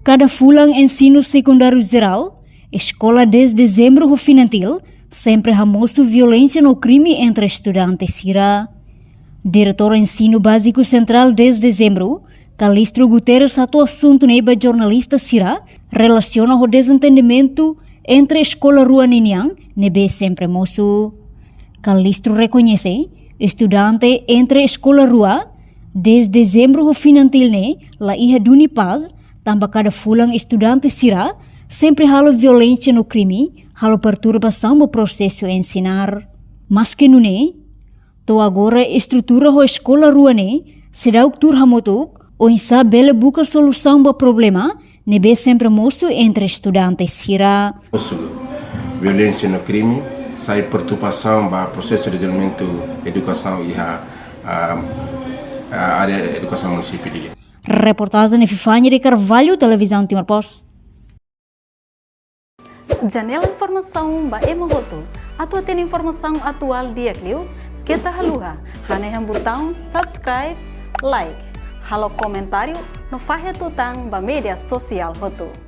cada fulang ensino secundário geral, escola 10 de dezembro Rufinantil sempre hamoso violência no crime entre estudantes Sira. Diretor Ensino Básico Central 10 de dezembro, Calistro Guterres atua assunto neba jornalista Sira relaciona o desentendimento entre a escola Rua Niniang nebe sempre moço. Calistro reconhece estudante entre a escola Rua 10 de dezembro Rufinantil ne la iha duni paz tamba cada fulang estudante Sira sempre halo violência no crime, halo perturbação no processo ensinar. Mas que não é, to agora estrutura a escola Rua ne será o tur hamotuk ou insa bela busca solução do problema nebe sempre moço entre estudantes Sira. Violência no crime, sai perturbação para processo de desenvolvimento educação e a área educação municipal. Reportagem Epifânia de Carvalho, Televisão Timor-Poste. Janela informação ba emohoto. Atua tem informação atual dia Clio. Kita haluha. Haneham botão subscribe, like. Halo comentário no fahe tutang ba media sosial hoto.